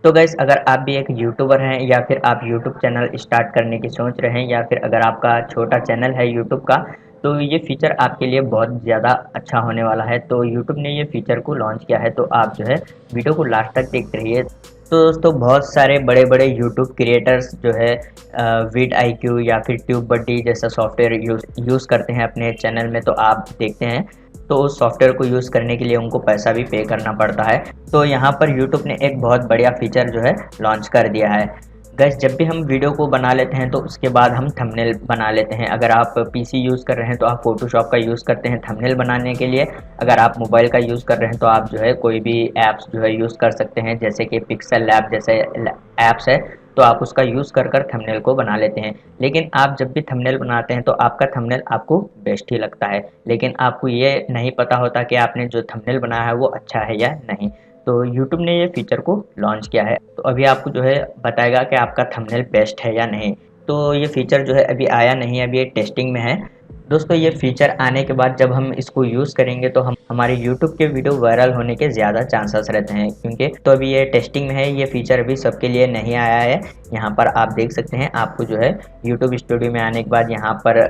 तो गाइस अगर आप भी एक यूट्यूबर हैं या फिर आप यूट्यूब चैनल स्टार्ट करने की सोच रहे हैं या फिर अगर आपका छोटा चैनल है यूट्यूब का, तो ये फीचर आपके लिए बहुत ज़्यादा अच्छा होने वाला है। तो यूट्यूब ने ये फीचर को लॉन्च किया है, तो आप जो है वीडियो को लास्ट तक देखते रहिए। तो दोस्तों बहुत सारे बड़े बड़े यूट्यूब क्रिएटर्स जो है विड आई क्यू या फिर ट्यूब बड्डी जैसा सॉफ्टवेयर यूज़ करते हैं अपने चैनल में, तो आप देखते हैं तो उस सॉफ्टवेयर को यूज़ करने के लिए उनको पैसा भी पे करना पड़ता है। तो यहाँ पर यूट्यूब ने एक बहुत बढ़िया फीचर जो है लॉन्च कर दिया है। गाइस जब भी हम वीडियो को बना लेते हैं तो उसके बाद हम थंबनेल बना लेते हैं। अगर आप पीसी यूज़ कर रहे हैं तो आप फोटोशॉप का यूज़ करते हैं थंबनेल बनाने के लिए। अगर आप मोबाइल का यूज़ कर रहे हैं तो आप जो है कोई भी ऐप्स जो है यूज़ कर सकते हैं, जैसे कि पिक्सल लैब जैसे ऐप्स है, तो आप उसका यूज़ कर कर थंबनेल को बना लेते हैं। लेकिन आप जब भी थंबनेल बनाते हैं तो आपका थंबनेल आपको बेस्ट ही लगता है, लेकिन आपको ये नहीं पता होता कि आपने जो थंबनेल बनाया है वो अच्छा है या नहीं। तो यूट्यूब ने ये फीचर को लॉन्च किया है, तो अभी आपको जो है बताएगा कि आपका थंबनेल बेस्ट है या नहीं। तो ये फीचर जो है अभी आया नहीं है, अभी ये टेस्टिंग में है। दोस्तों ये फीचर आने के बाद जब हम इसको यूज़ करेंगे तो हम हमारे यूट्यूब के वीडियो वायरल होने के ज़्यादा चांसेस रहते हैं, क्योंकि तो अभी ये टेस्टिंग में है, ये फीचर अभी सबके लिए नहीं आया है। यहाँ पर आप देख सकते हैं, आपको जो है यूट्यूब स्टूडियो में आने के बाद यहाँ पर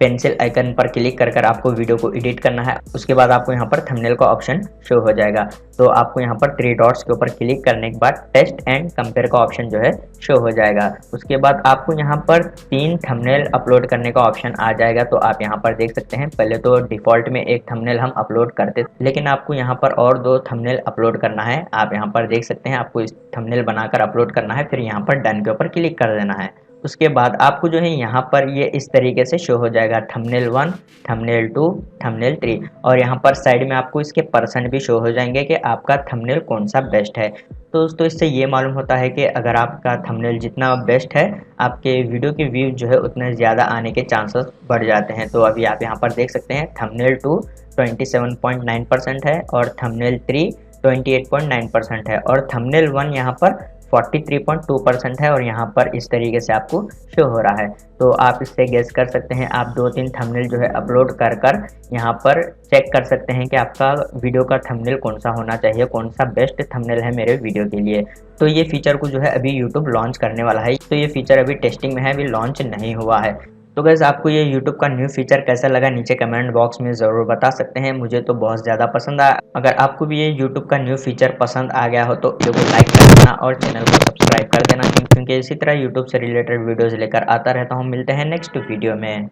पेंसिल आइकन पर क्लिक कर कर आपको वीडियो को एडिट करना है। उसके बाद आपको यहाँ पर थंबनेल का ऑप्शन शो हो जाएगा। तो आपको यहाँ पर थ्री डॉट्स के ऊपर क्लिक करने के बाद टेस्ट एंड कंपेयर का ऑप्शन जो है शो हो जाएगा। उसके बाद आपको यहाँ पर 3 थंबनेल अपलोड करने का ऑप्शन आ जाएगा। तो आप यहाँ पर देख सकते हैं, पहले तो डिफ़ॉल्ट में एक थंबनेल हम अपलोड करते, लेकिन आपको यहाँ पर और 2 थंबनेल अपलोड करना है। आप यहाँ पर देख सकते हैं, आपको इस थंबनेल बनाकर अपलोड करना है, फिर यहाँ पर डन के ऊपर क्लिक कर देना है। उसके बाद आपको जो है यहाँ पर ये इस तरीके से शो हो जाएगा, थंबनेल 1, थंबनेल 2, थंबनेल 3, और यहाँ पर साइड में आपको इसके परसेंट भी शो हो जाएंगे कि आपका थंबनेल कौन सा बेस्ट है। तो दोस्तों इससे ये मालूम होता है कि अगर आपका थंबनेल जितना बेस्ट है, आपके वीडियो के व्यू जो है उतने ज़्यादा आने के चांसेस बढ़ जाते हैं। तो अभी आप यहाँ पर देख सकते हैं, थंबनेल 2 27.9% है और थंबनेल 3 28.9% है और थंबनेल 1 यहाँ पर 43.2% है और यहाँ पर इस तरीके से आपको शो हो रहा है। तो आप इससे गेस कर सकते हैं, आप 2-3 थंबनेल जो है अपलोड कर कर यहाँ पर चेक कर सकते हैं कि आपका वीडियो का थंबनेल कौन सा होना चाहिए, कौन सा बेस्ट थंबनेल है मेरे वीडियो के लिए। तो ये फीचर को जो है अभी यूट्यूब लॉन्च करने वाला है। तो ये फीचर अभी टेस्टिंग में है, अभी लॉन्च नहीं हुआ है। तो गैस आपको ये यूट्यूब का न्यू फीचर कैसा लगा, नीचे कमेंट बॉक्स में ज़रूर बता सकते हैं। मुझे तो बहुत ज़्यादा पसंद आया। अगर आपको भी ये यूट्यूब का न्यू फीचर पसंद आ गया हो तो वीडियो को लाइक कर देना और चैनल को सब्सक्राइब कर देना, क्योंकि इसी तरह यूट्यूब से रिलेटेड वीडियोज़ लेकर आता रहता हूँ। मिलते हैं नेक्स्ट वीडियो में।